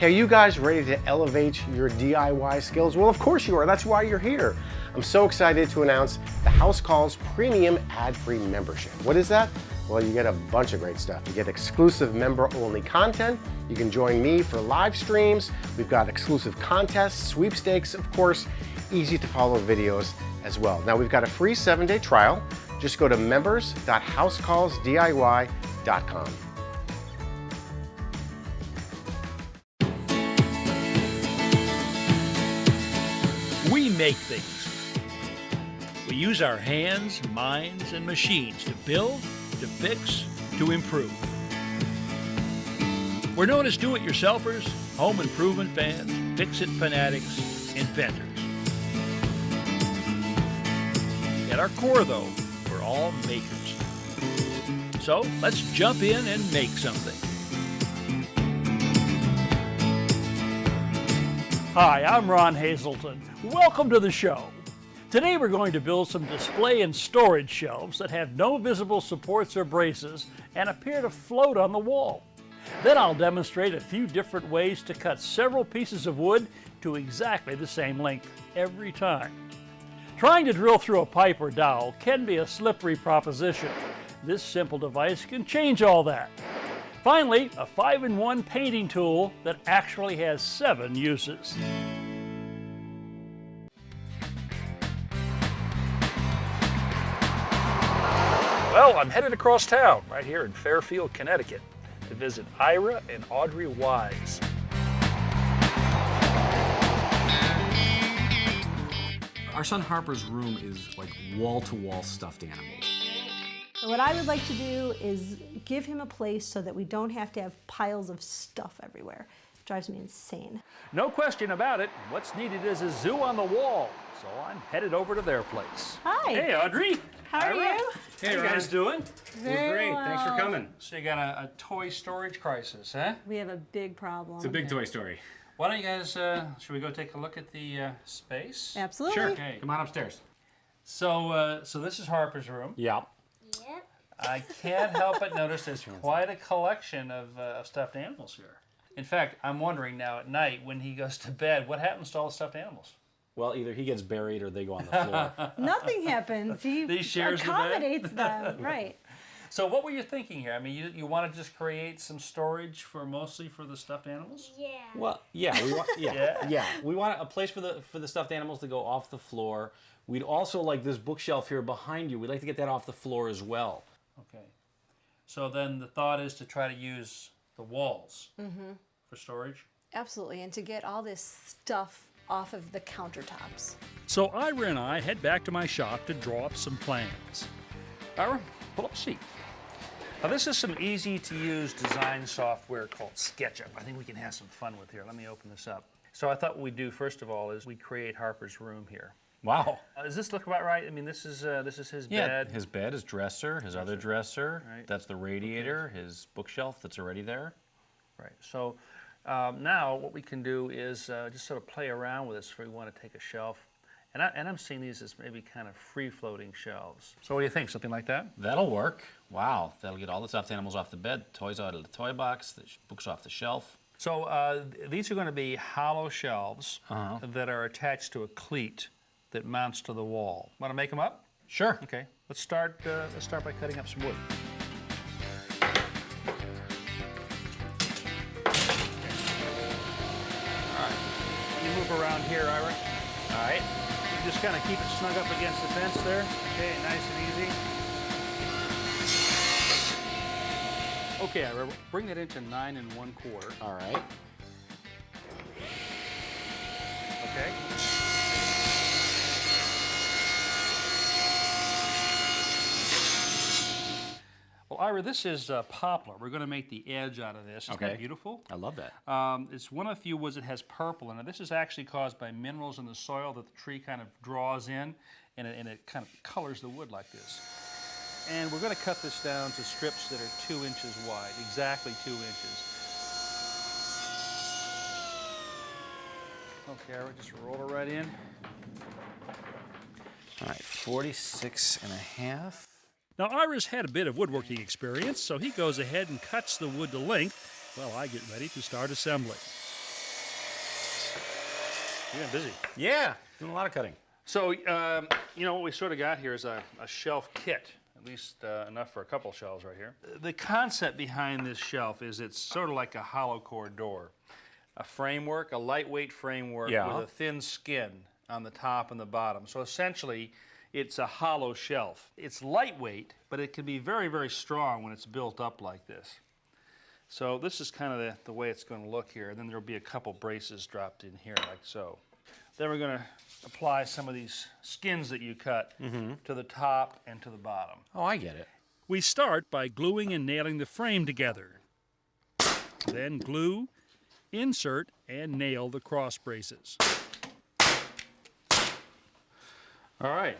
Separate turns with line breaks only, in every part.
Hey, are you guys ready to elevate your DIY skills? Well, of course you are. That's why you're here. I'm so excited to announce the HouseCalls Premium Ad-Free Membership. What is that? Well, you get a bunch of great stuff. You get exclusive member-only content. You can join me for live streams. We've got exclusive contests, sweepstakes, of course, easy-to-follow videos as well. Now, we've got a free 7-day trial. Just go to members.housecallsdiy.com.
We make things. We use our hands, minds, and machines to build, to fix, to improve. We're known as do-it-yourselfers, home improvement fans, fix-it fanatics, inventors. At our core, though, we're all makers. So let's jump in and make something. Hi, I'm Ron Hazelton. Welcome to the show. Today we're going to build some display and storage shelves that have no visible supports or braces and appear to float on the wall. Then I'll demonstrate a few different ways to cut several pieces of wood to exactly the same length every time. Trying to drill through a pipe or dowel can be a slippery proposition. This simple device can change all that. Finally, a 5-in-1 painting tool that actually has 7 uses. Well, I'm headed across town, right here in Fairfield, Connecticut, to visit Ira and Audrey Wise.
Our son Harper's room is like wall-to-wall stuffed animals.
What I would like to do is give him a place so that we don't have to have piles of stuff everywhere. It drives me insane.
No question about it, what's needed is a zoo on the wall, so I'm headed over to their place.
Hi.
Hey, Audrey.
How are you?
Hey, how you guys doing?
Very
Great,
well.
thanks for coming.
So you got a toy storage crisis, huh?
We have a big problem.
It's a big toy story.
Why don't you guys, should we go take a look at the space?
Absolutely.
Sure,
Okay.
come on upstairs.
So this is Harper's room.
Yeah.
Yep.
I can't help but notice there's quite a collection of stuffed animals here. In fact, I'm wondering now at night when he goes to bed, what happens to all the stuffed animals?
Well, either he gets buried or they go on the floor.
Nothing happens. He
shares the bed?
accommodates them. Right.
So what were you thinking here? I mean, you want to just create some storage for mostly for the stuffed animals?
Yeah.
Well, yeah, we want,
Yeah.
yeah, we want a place for the stuffed animals to go off the floor. We'd also like this bookshelf here behind you. We'd like to get that off the floor as well.
Okay. So then the thought is to try to use the walls for storage?
Absolutely. And to get all this stuff off of the countertops.
So Ira and I head back to my shop to draw up some plans. Ira, pull up a seat. Now this is some easy to use design software called SketchUp. I think we can have some fun with here. Let me open this up. So I thought what we'd do first of all is we'd create Harper's room here.
Wow.
Does this look about right? I mean, this is his
Yeah,
bed.
his bed, his dresser, his other dresser.
Right.
That's the radiator, his bookshelf that's already there.
Right. So now what we can do is just sort of play around with this if we want to take a shelf. And I'm seeing these as maybe kind of free-floating shelves. So what do you think? Something like that?
That'll work. Wow, that'll get all the stuffed animals off the bed, toys out of the toy box, the books off the shelf.
So these are going to be hollow shelves that are attached to a cleat that mounts to the wall. Want to make them up?
Sure.
Okay. Let's start by cutting up some wood. All right. You move around here, Ira. All right. You just kind of keep it snug up against the fence there. Okay, nice and easy. Okay, Ira, bring that into 9 1/4.
All right.
Okay. Well, Ira, this is poplar. We're going to make the edge out of this. Isn't that beautiful?
I love that.
It's one of the few woods that has purple in it. This is actually caused by minerals in the soil that the tree kind of draws in, and it kind of colors the wood like this. And we're going to cut this down to strips that are 2 inches wide, exactly 2 inches. Okay, Ira, just roll it right in.
All right, 46.5.
Now, Ira's had a bit of woodworking experience, so he goes ahead and cuts the wood to length while I get ready to start assembly. You're busy.
Yeah, doing a lot of cutting.
So, you know, what we sort of got here is a shelf kit, at least enough for a couple shelves right here. The concept behind this shelf is it's sort of like a hollow core door. A framework, a lightweight framework with a thin skin on the top and the bottom. So essentially, it's a hollow shelf. It's lightweight, but it can be very, very strong when it's built up like this. So this is kind of the way it's going to look here. And then there'll be a couple braces dropped in here like so. Then we're going to apply some of these skins that you cut to the top and to the bottom.
Oh, I get it.
We start by gluing and nailing the frame together. Then glue, insert, and nail the cross braces.
All right.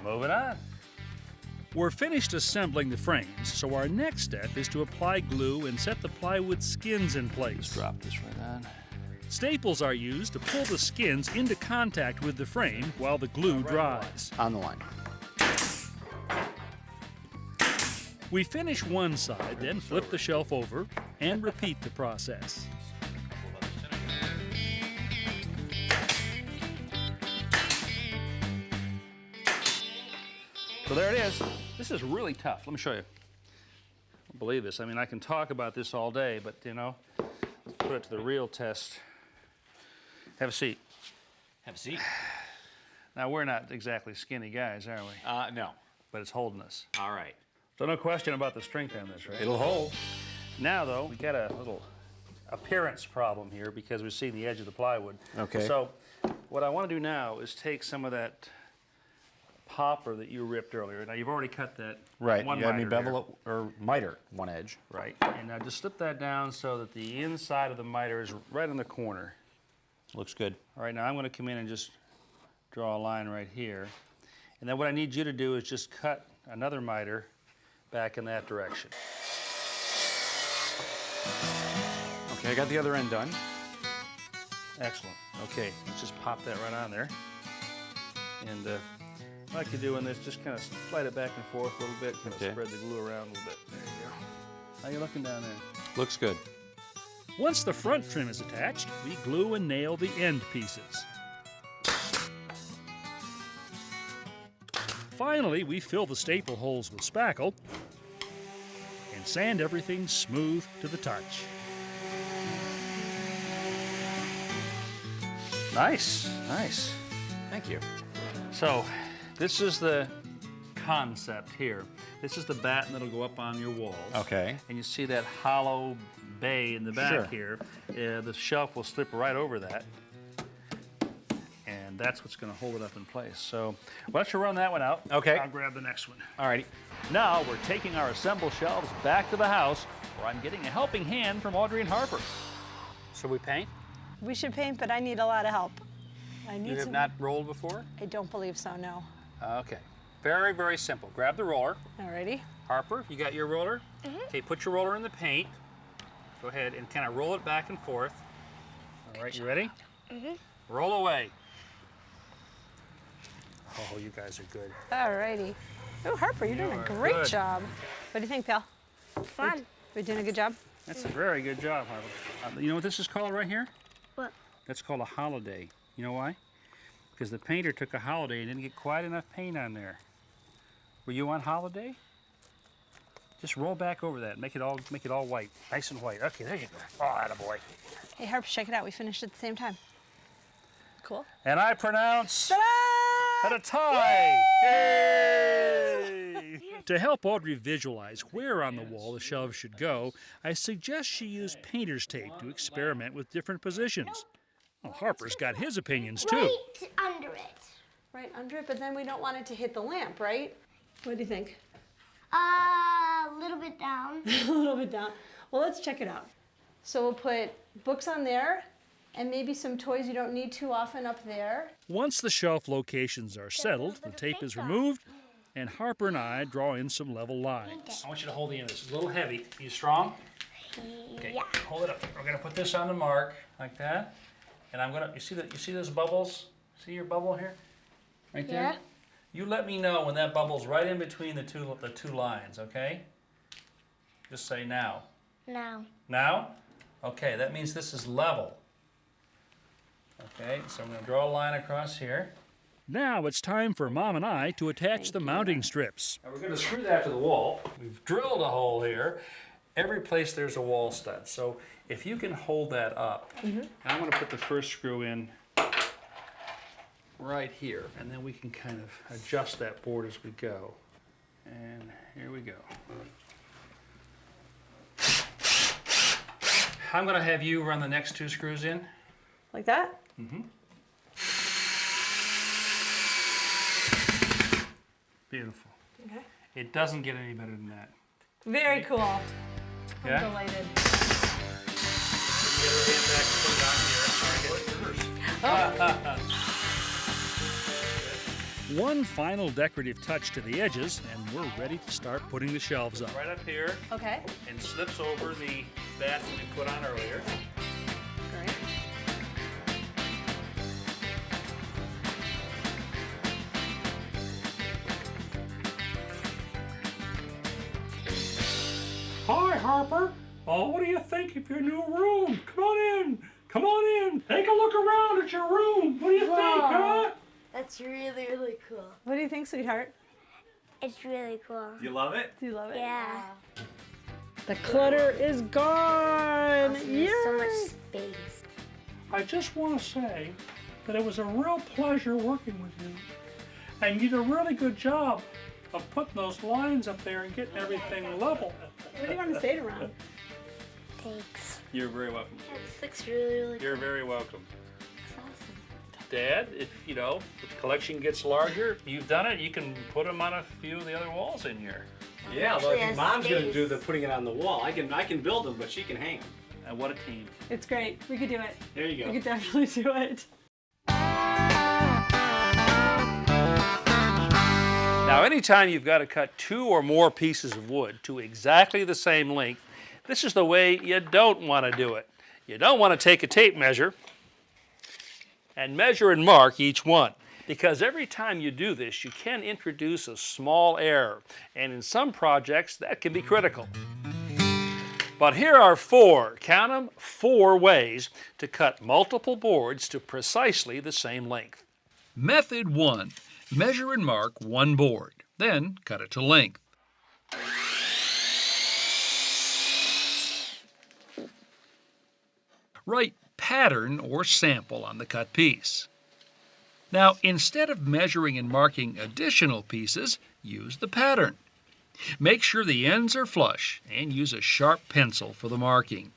Moving on.
We're finished assembling the frames, so our next step is to apply glue and set the plywood skins in place.
Drop this right on.
Staples are used to pull the skins into contact with the frame while the glue dries.
On the line.
We finish one side, then flip the shelf over and repeat the process. So there it is. This is really tough. Let me show you. I don't believe this. I mean, I can talk about this all day, but you know, let's put it to the real test. Have a seat.
Have a seat.
Now, we're not exactly skinny guys, are we?
No.
But it's holding us.
All right.
So no question about the strength on this, right?
It'll hold.
Now, though, we got a little appearance problem here because we're seeing the edge of the plywood.
Okay.
So what I want to do now is take some of that popper that you ripped earlier. Now, you've already cut that
Right.
one
You had me
miter
bevel it, or miter one edge.
here. Right. And now just slip that down so that the inside of the miter is right in the corner.
Looks good.
All right, now I'm going to come in and just draw a line right here. And then what I need you to do is just cut another miter back in that direction.
Okay, I got the other end done.
Excellent. Okay, let's just pop that right on there. And like you do in this, just kind of slide it back and forth a little bit, kind of spread the glue around a little bit. There you go. How you looking down there?
Looks good.
Once the front trim is attached, we glue and nail the end pieces. Finally, we fill the staple holes with spackle and sand everything smooth to the touch. Nice, nice.
Thank you.
So, this is the concept here. This is the batten that'll go up on your walls.
Okay.
And you see that hollow bay in the back
Sure.
here. The shelf will slip right over that. And that's what's going to hold it up in place. So, why don't you run that one out?
Okay.
I'll grab the next one.
Alrighty.
Now, we're taking our assembled shelves back to the house, where I'm getting a helping hand from Audrey and Harper.
Should we paint?
We should paint, but I need a lot of help. I need
You have
some.
not rolled before?
I don't believe so, no.
Okay. Very, very simple. Grab the roller.
Alrighty.
Harper, you got your roller? Okay, put your roller in the paint. Go ahead and kind of roll it back and forth.
All right, you ready?
Roll away.
Oh, you guys are good.
Alrighty. Oh, Harper, you're doing a great
good.
job. What do you think, pal?
Fun.
We're doing a good job?
That's a very good job, Harper. You know what this is called right here?
What?
That's called a holiday. You know why? Because the painter took a holiday and didn't get quite enough paint on there. Were you on holiday? Just roll back over that. Make it all white, nice and white. Okay, there you go. Oh, attaboy.
Hey, Harper, check it out. We finished at the same time. Cool.
And I pronounce
Ta-da!
at a tie. Yay! To help Audrey visualize where on the wall the shelves should go, I suggest she use painter's tape to experiment with different positions. Well, Harper's got his opinions too.
Right under it.
Right under it, but then we don't want it to hit the lamp, right? What do you think?
A little bit down.
A little bit down. Well, let's check it out. So we'll put books on there and maybe some toys you don't need too often up there.
Once the shelf locations are settled, the tape is removed, and Harper and I draw in some level lines. I want you to hold the end of this. It's a little heavy. Are you strong? Okay,
Yeah.
hold it up. We're gonna put this on the mark like that, and I'm gonna. You see those bubbles? See your bubble here, right there.
Yeah.
You let me know when that bubble's right in between the two lines. Okay. Just say now.
Now.
Now? Okay, that means this is level.
Okay, so I'm going to draw a line across here.
Now it's time for Mom and I to attach the mounting strips.
Now we're going to screw that to the wall. We've drilled a hole here. Every place there's a wall stud. So if you can hold that up, I'm going to put the first screw in right here, and then we can kind of adjust that board as we go. And here we go. I'm going to have you run the next 2 screws in.
Like that?
Beautiful.
Okay.
It doesn't get any better than that.
Very cool.
Yeah?
I'm delighted.
Put the other hand back and put it on here. Sorry, get it reversed.
One final decorative touch to the edges, and we're ready to start putting the shelves up.
Right up here,
Okay.
and slips over the bat that we put on earlier.
Great.
Hi, Harper. Oh, what do you think of your new room? Come on in. Come on in. Take a look around at your room. What do you think, huh?
That's really, really cool.
What do you think, sweetheart?
It's really cool.
You love it?
Do you love it?
Yeah.
The clutter is gone.
There's so much
Yay!
space.
I just want to say that it was a real pleasure working with you. And you did a really good job of putting those lines up there and getting everything level.
What do you want to say to Ron?
Thanks.
You're very welcome.
This looks really, really cool.
You're very welcome.
It's awesome.
Dad, if the collection gets larger, you've done it, you can put them on a few of the other walls in here.
Yeah,
Actually
look,
has
Mom's going to do
space.
the putting it on the wall. I can build them, but she can hang them.
And what a team.
It's great. We could do it.
There you
We
go.
could definitely do it.
Now, anytime you've got to cut 2 or more pieces of wood to exactly the same length, this is the way you don't want to do it. You don't want to take a tape measure and measure and mark each one, because every time you do this, you can introduce a small error, and in some projects that can be critical. But here are 4, count them, 4 ways to cut multiple boards to precisely the same length. Method 1. Measure and mark 1 board, then cut it to length. Write pattern or sample on the cut piece. Now, instead of measuring and marking additional pieces, use the pattern. Make sure the ends are flush and use a sharp pencil for the marking.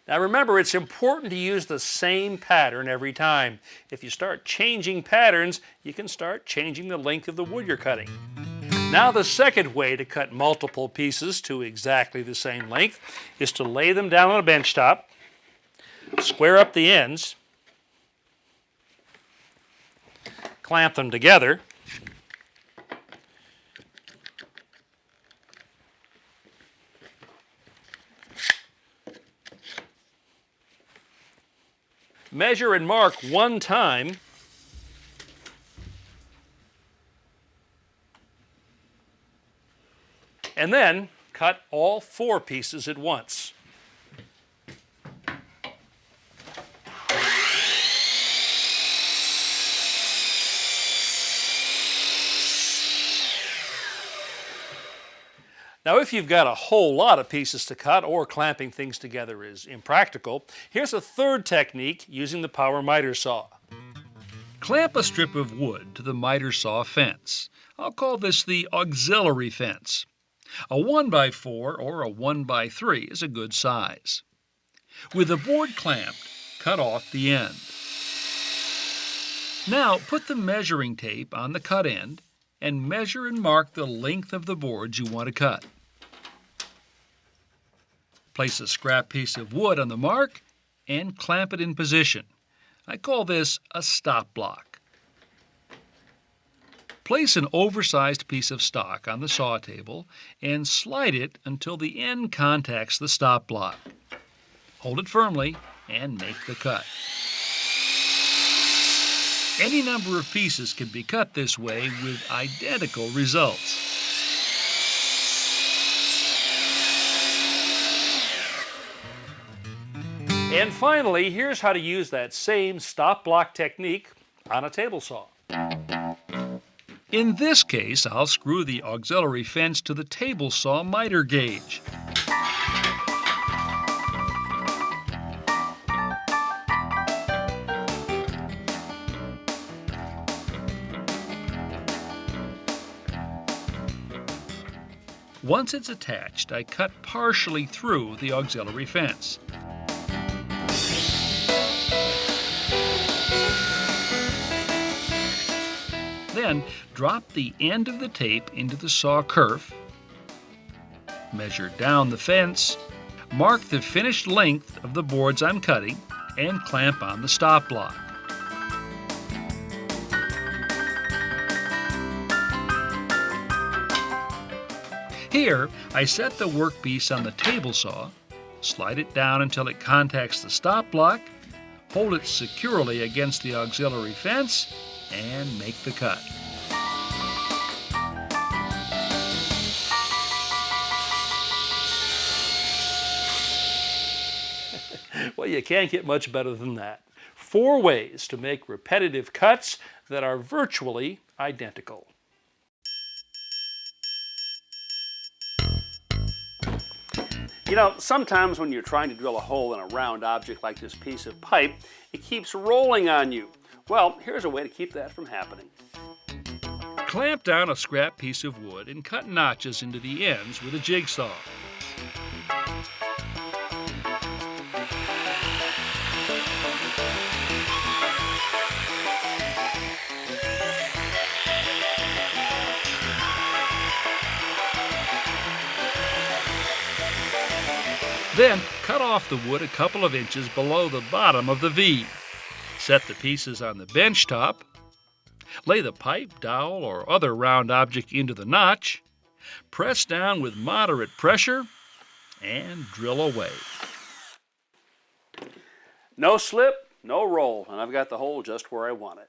Now remember, it's important to use the same pattern every time. If you start changing patterns, you can start changing the length of the wood you're cutting. Now the second way to cut multiple pieces to exactly the same length is to lay them down on a bench top, square up the ends, clamp them together, measure and mark 1 time, and then cut all 4 pieces at once. Now, if you've got a whole lot of pieces to cut or clamping things together is impractical, here's a third technique using the power miter saw. Clamp a strip of wood to the miter saw fence. I'll call this the auxiliary fence. A 1x4 or a 1x3 is a good size. With the board clamped, cut off the end. Now put the measuring tape on the cut end and measure and mark the length of the boards you want to cut. Place a scrap piece of wood on the mark and clamp it in position. I call this a stop block. Place an oversized piece of stock on the saw table and slide it until the end contacts the stop block. Hold it firmly and make the cut. Any number of pieces can be cut this way with identical results. And finally, here's how to use that same stop block technique on a table saw. In this case, I'll screw the auxiliary fence to the table saw miter gauge. Once it's attached, I cut partially through the auxiliary fence. Then drop the end of the tape into the saw kerf, measure down the fence, mark the finished length of the boards I'm cutting, and clamp on the stop block. Here, I set the workpiece on the table saw, slide it down until it contacts the stop block, hold it securely against the auxiliary fence, and make the cut. Well, you can't get much better than that. 4 ways to make repetitive cuts that are virtually identical. You know, sometimes when you're trying to drill a hole in a round object like this piece of pipe, it keeps rolling on you. Well, here's a way to keep that from happening. Clamp down a scrap piece of wood and cut notches into the ends with a jigsaw. Then cut off the wood a couple of inches below the bottom of the V. Set the pieces on the bench top. Lay the pipe, dowel, or other round object into the notch. Press down with moderate pressure and drill away. No slip, no roll, and I've got the hole just where I want it.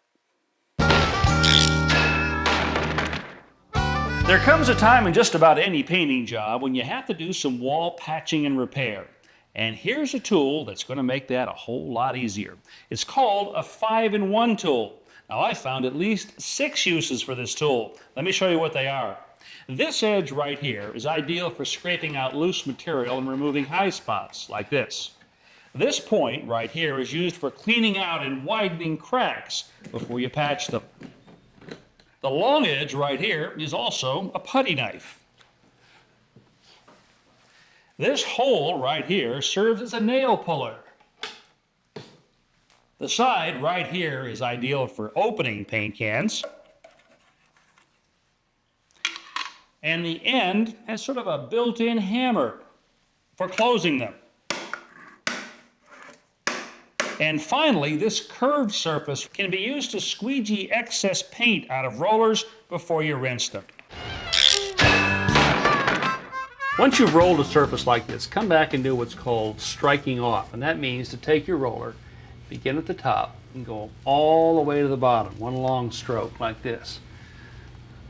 There comes a time in just about any painting job when you have to do some wall patching and repair. And here's a tool that's going to make that a whole lot easier. It's called a 5-in-1 tool. Now, I found at least 6 uses for this tool. Let me show you what they are. This edge right here is ideal for scraping out loose material and removing high spots, like this. This point right here is used for cleaning out and widening cracks before you patch them. The long edge right here is also a putty knife. This hole right here serves as a nail puller. The side right here is ideal for opening paint cans. And the end has sort of a built-in hammer for closing them. And finally, this curved surface can be used to squeegee excess paint out of rollers before you rinse them. Once you've rolled a surface like this, come back and do what's called striking off. And that means to take your roller, begin at the top, and go all the way to the bottom, one long stroke like this.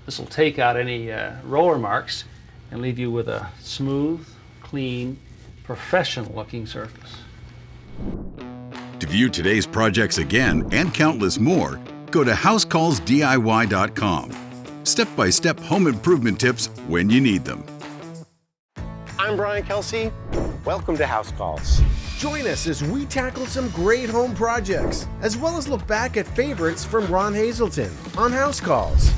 This will take out any roller marks and leave you with a smooth, clean, professional-looking surface.
To view today's projects again and countless more, go to HouseCallsDIY.com. Step-by-step home improvement tips when you need them.
I'm Brian Kelsey. Welcome to House Calls.
Join us as we tackle some great home projects, as well as look back at favorites from Ron Hazelton on House Calls.